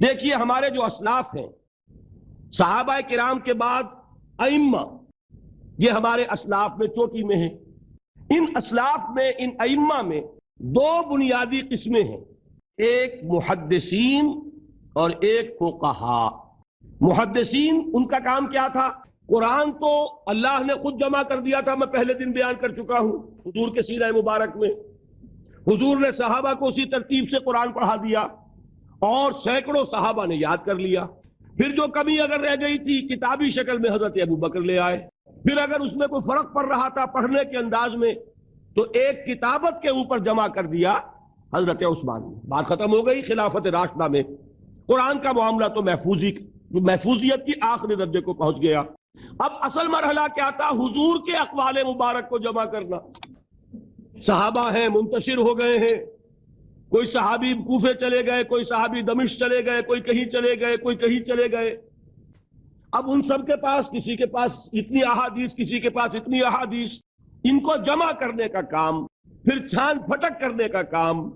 دیکھیے ہمارے جو اسلاف ہیں، صحابہ کرام کے بعد ائمہ، یہ ہمارے اسلاف میں چوٹی میں ہیں۔ ان اسلاف میں، ان ائمہ میں دو بنیادی قسمیں ہیں، ایک محدثین اور ایک فقہا۔ محدثین، ان کا کام کیا تھا؟ قرآن تو اللہ نے خود جمع کر دیا تھا، میں پہلے دن بیان کر چکا ہوں حضور کے سیرہ مبارک میں۔ حضور نے صحابہ کو اسی ترتیب سے قرآن پڑھا دیا اور سینکڑوں صحابہ نے یاد کر لیا۔ پھر جو کمی اگر رہ گئی تھی کتابی شکل میں حضرت ابو بکر لے آئے۔ پھر اگر اس میں کوئی فرق پڑ رہا تھا پڑھنے کے انداز میں تو ایک کتابت کے اوپر جمع کر دیا حضرت عثمان نے۔ بات ختم ہو گئی۔ خلافت راشدہ میں قرآن کا معاملہ تو محفوظیت کی آخری درجے کو پہنچ گیا۔ اب اصل مرحلہ کیا تھا؟ حضور کے اقوال مبارک کو جمع کرنا۔ صحابہ ہیں، منتشر ہو گئے ہیں، کوئی صحابی کوفے چلے گئے، کوئی صحابی دمشق چلے گئے، کوئی کہیں چلے گئے، کوئی کہیں چلے گئے۔ اب ان سب کے پاس، کسی کے پاس اتنی احادیث، کسی کے پاس اتنی احادیث، ان کو جمع کرنے کا کام، پھر چھان پھٹک کرنے کا کام،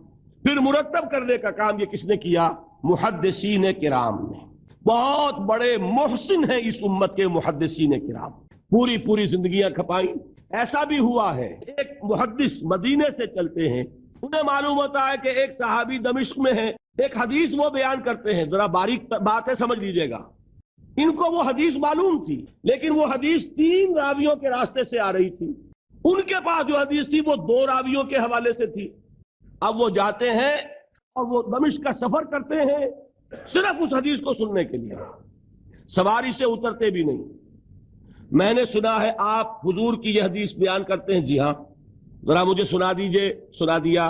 پھر مرتب کرنے کا کام یہ کس نے کیا؟ محدثین کرام نے۔ بہت بڑے محسن ہیں اس امت کے محدثین کرام، پوری زندگیاں کھپائیں۔ ایسا بھی ہوا ہے ایک محدث مدینے سے چلتے ہیں، انہیں معلوم ہوتا ہے کہ ایک صحابی دمشق میں ہے، ایک حدیث وہ بیان کرتے ہیں، ذرا باریک بات ہے سمجھ لیجئے گا۔ ان کو وہ حدیث معلوم تھی، لیکن وہ حدیث 3 راویوں کے راستے سے آ رہی تھی۔ ان کے پاس جو حدیث تھی وہ 2 راویوں کے حوالے سے تھی۔ اب وہ جاتے ہیں اور وہ دمشق کا سفر کرتے ہیں صرف اس حدیث کو سننے کے لیے، سواری سے اترتے بھی نہیں۔ میں نے سنا ہے آپ حضور کی یہ حدیث بیان کرتے ہیں، جی ہاں، ذرا مجھے سنا دیجئے۔ سنا دیا،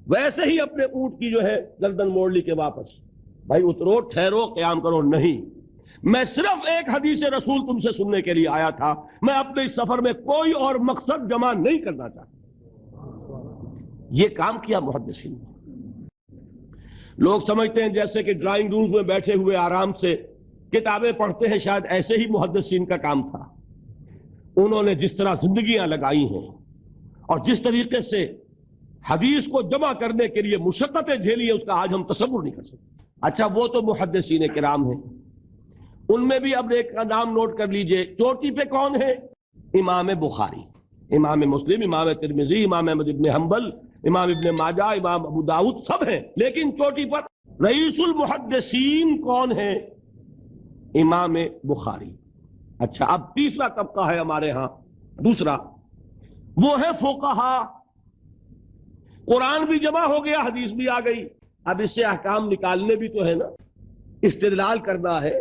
ویسے ہی اپنے اونٹ کی جو ہے گردن موڑ لی کے واپس، بھائی اترو، ٹھہرو، قیام کرو۔ نہیں، میں صرف ایک حدیث رسول تم سے سننے کے لیے آیا تھا، میں اپنے اس سفر میں کوئی اور مقصد جمع نہیں کرنا چاہتا۔ یہ کام کیا محدثین نے۔ لوگ سمجھتے ہیں جیسے کہ ڈرائنگ رومز میں بیٹھے ہوئے آرام سے کتابیں پڑھتے ہیں، شاید ایسے ہی محدثین کا کام تھا۔ انہوں نے جس طرح زندگیاں لگائی ہیں اور جس طریقے سے حدیث کو جمع کرنے کے لیے مشقتیں جھیلی ہیں، اس کا آج ہم تصور نہیں کر سکتے۔ اچھا، وہ تو محدثین کرام ہیں، ان میں بھی اب ایک کا نام نوٹ کر لیجئے۔ چوٹی پہ کون ہے؟ امام بخاری، امام مسلم، امام ترمذی، امام احمد بن حنبل، امام ابن ماجہ، امام ابو داؤد، سب ہیں۔ لیکن چوٹی پر رئیس المحدثین کون ہے؟ امام بخاری۔ اچھا، اب تیسرا طبقہ ہے ہمارے ہاں، دوسرا، وہ ہے فقہا۔ قرآن بھی جمع ہو گیا، حدیث بھی آ گئی، اب اس سے احکام نکالنے بھی تو ہے نا، استدلال کرنا ہے،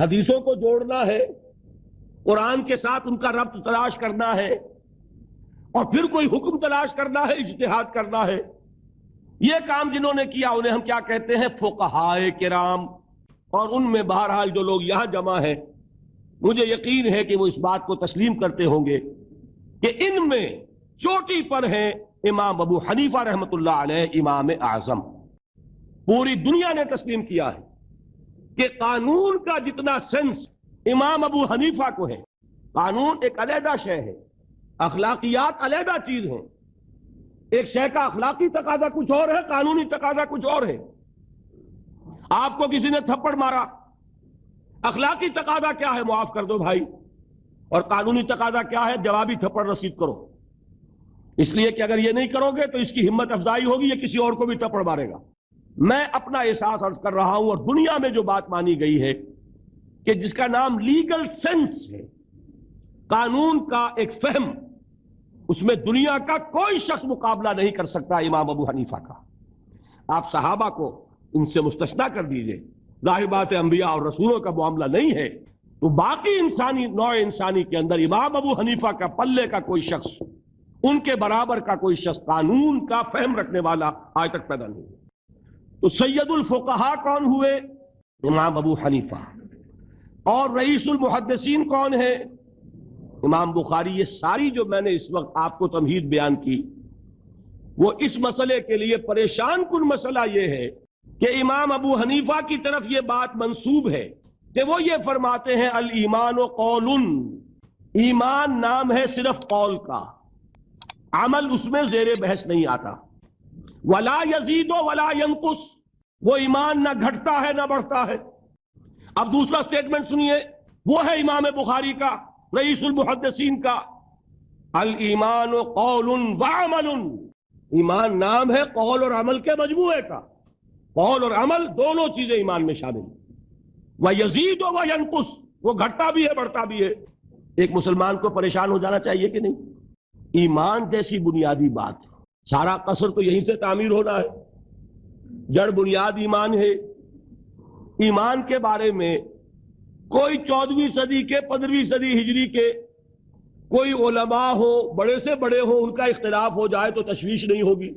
حدیثوں کو جوڑنا ہے، قرآن کے ساتھ ان کا ربط تلاش کرنا ہے، اور پھر کوئی حکم تلاش کرنا ہے، اجتہاد کرنا ہے۔ یہ کام جنہوں نے کیا انہیں ہم کیا کہتے ہیں؟ فقہائے کرام۔ اور ان میں بہرحال جو لوگ یہاں جمع ہیں، مجھے یقین ہے کہ وہ اس بات کو تسلیم کرتے ہوں گے کہ ان میں چوٹی پر ہیں امام ابو حنیفہ رحمۃ اللہ علیہ، امام اعظم۔ پوری دنیا نے تسلیم کیا ہے کہ قانون کا جتنا سینس امام ابو حنیفہ کو ہے، قانون ایک علیحدہ شے ہے، اخلاقیات علیحدہ چیز ہیں۔ ایک شے کا اخلاقی تقاضا کچھ اور ہے، قانونی تقاضا کچھ اور ہے۔ آپ کو کسی نے تھپڑ مارا، اخلاقی تقاضا کیا ہے؟ معاف کر دو بھائی، اور قانونی تقاضا کیا ہے؟ جوابی تھپڑ رسید کرو، اس لیے کہ اگر یہ نہیں کرو گے تو اس کی ہمت افزائی ہوگی، یہ کسی اور کو بھی تھپڑ مارے گا۔ میں اپنا احساس عرض کر رہا ہوں، اور دنیا میں جو بات مانی گئی ہے کہ جس کا نام لیگل سینس ہے، قانون کا ایک فہم، اس میں دنیا کا کوئی شخص مقابلہ نہیں کر سکتا امام ابو حنیفہ کا۔ آپ صحابہ کو ان سے مستثنیٰ کر دیجئے، ظاہر بات ہے انبیاء اور رسولوں کا معاملہ نہیں ہے، تو باقی انسانی نوع انسانی کے اندر امام ابو حنیفہ کا پلے کا کوئی شخص، ان کے برابر کا کوئی شخص قانون کا فہم رکھنے والا آج تک پیدا نہیں ہے۔ تو سید الفقہاء کون ہوئے؟ امام ابو حنیفہ۔ اور رئیس المحدثین کون ہے؟ امام بخاری۔ یہ ساری جو میں نے اس وقت آپ کو تمہید بیان کی، وہ اس مسئلے کے لیے پریشان کن مسئلہ یہ ہے کہ امام ابو حنیفہ کی طرف یہ بات منسوب ہے کہ وہ یہ فرماتے ہیں الایمان قول، ایمان نام ہے صرف قول کا، عمل اس میں زیر بحث نہیں آتا، ولا یزید ولا ینقص، وہ ایمان نہ گھٹتا ہے نہ بڑھتا ہے۔ اب دوسرا سٹیٹمنٹ سنیے، وہ ہے امام بخاری کا، رئیس المحدثین کا، الایمان قول وعمل۔ ایمان نام ہے قول اور عمل کے مجموعے کا، قول اور عمل دونوں چیزیں ایمان میں شامل ہیں۔ وَيَزِيدُ وَيَنْقُصُ، وہ گھٹتا بھی ہے بڑھتا بھی ہے۔ ایک مسلمان کو پریشان ہو جانا چاہیے کہ نہیں؟ ایمان جیسی بنیادی بات، سارا قصر تو یہیں سے تعمیر ہونا ہے، جڑ بنیاد ایمان ہے۔ ایمان کے بارے میں کوئی 14ویں صدی کے 15ویں صدی ہجری کے کوئی علماء ہو، بڑے سے بڑے ہو، ان کا اختلاف ہو جائے تو تشویش نہیں ہوگی۔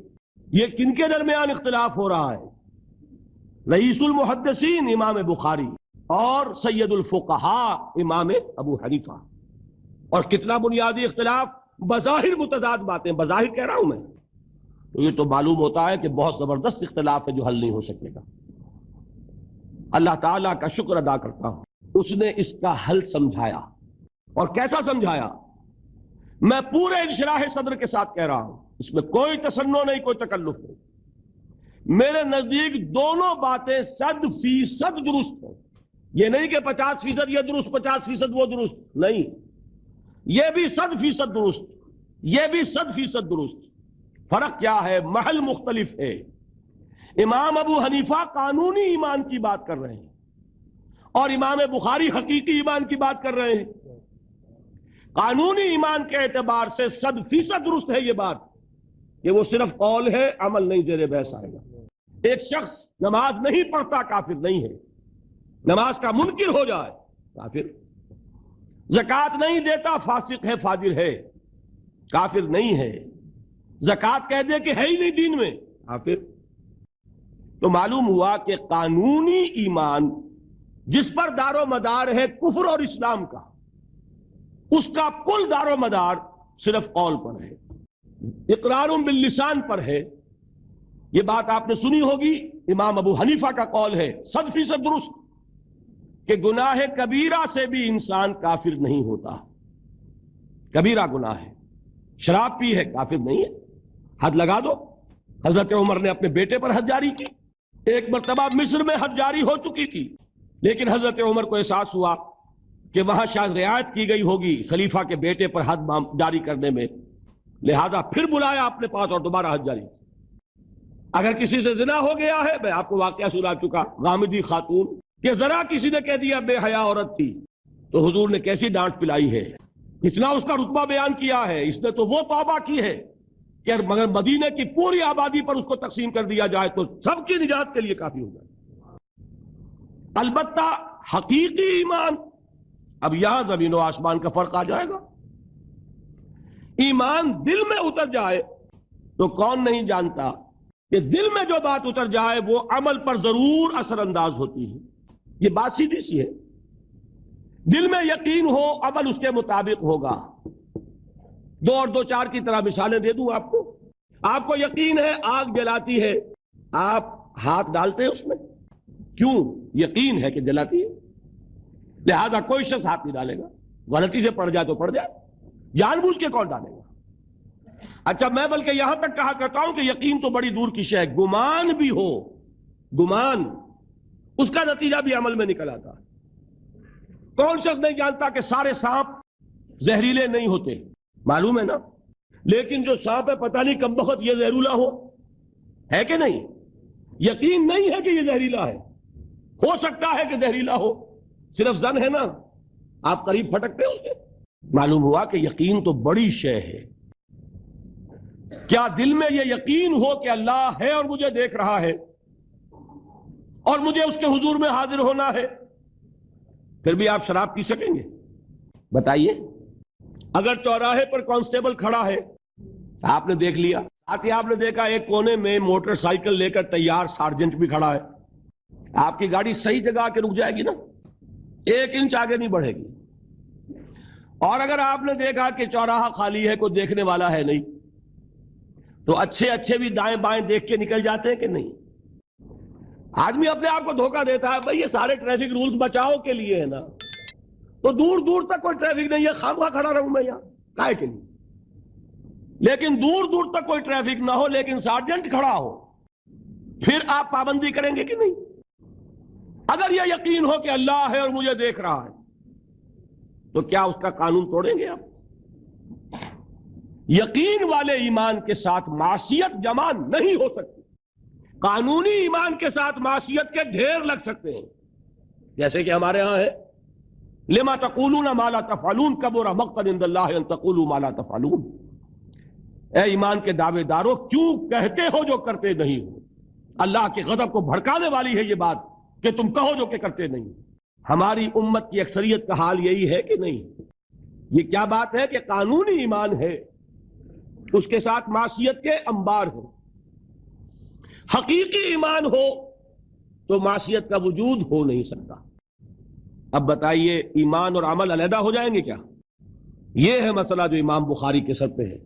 یہ کن کے درمیان اختلاف ہو رہا ہے؟ رئیس المحدثین امام بخاری اور سید الفقہاء امام ابو حنیفہ۔ اور کتنا بنیادی اختلاف، بظاہر متضاد باتیں، بظاہر کہہ رہا ہوں میں، تو یہ تو معلوم ہوتا ہے کہ بہت زبردست اختلاف ہے جو حل نہیں ہو سکے گا۔ اللہ تعالیٰ کا شکر ادا کرتا ہوں، اس نے اس کا حل سمجھایا۔ اور کیسا سمجھایا؟ میں پورے انشراح صدر کے ساتھ کہہ رہا ہوں، اس میں کوئی تصنع نہیں، کوئی تکلف نہیں۔ میرے نزدیک دونوں باتیں 100% درست ہیں۔ یہ نہیں کہ 50% یہ درست 50% وہ درست، نہیں، یہ بھی 100% درست، یہ بھی 100% درست۔ فرق کیا ہے؟ محل مختلف ہے۔ امام ابو حنیفہ قانونی ایمان کی بات کر رہے ہیں اور امام بخاری حقیقی ایمان کی بات کر رہے ہیں۔ قانونی ایمان کے اعتبار سے 100% درست ہے یہ بات کہ وہ صرف قول ہے، عمل نہیں، زیر بحث آئے گا۔ ایک شخص نماز نہیں پڑھتا کافر نہیں ہے، نماز کا منکر ہو جائے کافر، زکوٰۃ نہیں دیتا فاسق ہے، فاجر ہے، کافر نہیں ہے، زکوٰۃ کہہ دے کہ ہے ہی نہیں دین میں، کافر۔ تو معلوم ہوا کہ قانونی ایمان جس پر دار و مدار ہے کفر اور اسلام کا، اس کا کل دار و مدار صرف قول پر ہے، اقرار باللسان پر ہے۔ یہ بات آپ نے سنی ہوگی، امام ابو حنیفہ کا قول ہے 100% درست کہ گناہ کبیرہ سے بھی انسان کافر نہیں ہوتا۔ کبیرہ گناہ ہے، شراب پی ہے، کافر نہیں ہے، حد لگا دو۔ حضرت عمر نے اپنے بیٹے پر حد جاری کی، ایک مرتبہ مصر میں حد جاری ہو چکی تھی، لیکن حضرت عمر کو احساس ہوا کہ وہاں شاید رعایت کی گئی ہوگی خلیفہ کے بیٹے پر حد جاری کرنے میں، لہذا پھر بلایا اپنے پاس اور دوبارہ حد جاری۔ اگر کسی سے زنا ہو گیا ہے، میں آپ کو واقعہ سنا چکا، غامدی خاتون کہ ذرا کسی نے کہہ دیا بے حیا عورت تھی، تو حضور نے کیسی ڈانٹ پلائی ہے، کتنا اس کا رتبہ بیان کیا ہے۔ اس نے تو وہ توبہ کی ہے کہ مگر مدینے کی پوری آبادی پر اس کو تقسیم کر دیا جائے تو سب کی نجات کے لیے کافی ہو جائے۔ البتہ حقیقی ایمان، اب یہاں زمین و آسمان کا فرق آ جائے گا۔ ایمان دل میں اتر جائے تو کون نہیں جانتا کہ دل میں جو بات اتر جائے وہ عمل پر ضرور اثر انداز ہوتی ہے۔ یہ بات سیدھی سی ہے، دل میں یقین ہو عمل اس کے مطابق ہوگا۔ 2 اور 2 4 کی طرح مثالیں دے دوں آپ کو۔ آپ کو یقین ہے آگ جلاتی ہے، آپ ہاتھ ڈالتے ہیں اس میں، کیوں؟ یقین ہے کہ جلاتی ہے، لہذا کوئی شخص ہاتھ نہیں ڈالے گا، غلطی سے پڑ جائے تو پڑ جائے، جان بوجھ کے کون ڈالے گا؟ اچھا، میں بلکہ یہاں تک کہا کرتا ہوں کہ یقین تو بڑی دور کی شے ہے، گمان بھی ہو، گمان، اس کا نتیجہ بھی عمل میں نکل آتا ہے۔ کون شخص نہیں جانتا کہ سارے سانپ زہریلے نہیں ہوتے؟ معلوم ہے نا، لیکن جو سانپ ہے پتہ نہیں کب وقت یہ زہریلا ہے کہ نہیں، یقین نہیں ہے کہ یہ زہریلا ہے، ہو سکتا ہے کہ زہریلا ہو، صرف زن ہے نا، آپ قریب پھٹکتے ہیں اس کے۔ معلوم ہوا کہ یقین تو بڑی شے ہے۔ کیا دل میں یہ یقین ہو کہ اللہ ہے اور مجھے دیکھ رہا ہے اور مجھے اس کے حضور میں حاضر ہونا ہے، پھر بھی آپ شراب پی سکیں گے؟ بتائیے۔ اگر چوراہے پر کانسٹیبل کھڑا ہے، آپ نے دیکھ لیا، ساتھ ہی آپ نے دیکھا ایک کونے میں موٹر سائیکل لے کر تیار سارجنٹ بھی کھڑا ہے، آپ کی گاڑی صحیح جگہ آ کے رک جائے گی نا، 1 انچ آگے نہیں بڑھے گی۔ اور اگر آپ نے دیکھا کہ چوراہا خالی ہے، کوئی دیکھنے والا ہے نہیں، تو اچھے بھی دائیں بائیں دیکھ کے نکل جاتے ہیں کہ نہیں؟ آدمی اپنے آپ کو دھوکہ دیتا ہے، بھائی یہ سارے ٹریفک رولز بچاؤ کے لیے ہے نا، تو دور دور تک کوئی ٹریفک نہیں ہے، خامخواہ کھڑا رہوں میں یہاں کائے کے لیے؟ لیکن دور دور تک کوئی ٹریفک نہ ہو لیکن سارجنٹ کھڑا ہو، پھر آپ پابندی کریں گے کہ نہیں؟ اگر یہ یقین ہو کہ اللہ ہے اور مجھے دیکھ رہا ہے تو کیا اس کا قانون توڑیں گے آپ؟ یقین والے ایمان کے ساتھ معصیت جمع نہیں ہو سکتی. قانونی ایمان کے ساتھ معصیت کے ڈھیر لگ سکتے ہیں، جیسے کہ ہمارے ہاں ہے لما تقولون ما لا تفعلون کبر مقتا عند اللہ ان تقولوا ما لا تفعلون. اے ایمان کے دعوے دارو، کیوں کہتے ہو جو کرتے نہیں ہو؟ اللہ کے غضب کو بھڑکانے والی ہے یہ بات کہ تم کہو جو کہ کرتے نہیں. ہماری امت کی اکثریت کا حال یہی ہے کہ نہیں؟ یہ کیا بات ہے کہ قانونی ایمان ہے، اس کے ساتھ معصیت کے انبار ہیں. حقیقی ایمان ہو تو معصیت کا وجود ہو نہیں سکتا. اب بتائیے ایمان اور عمل علیحدہ ہو جائیں گے کیا؟ یہ ہے مسئلہ جو امام بخاری کے سر پہ ہے.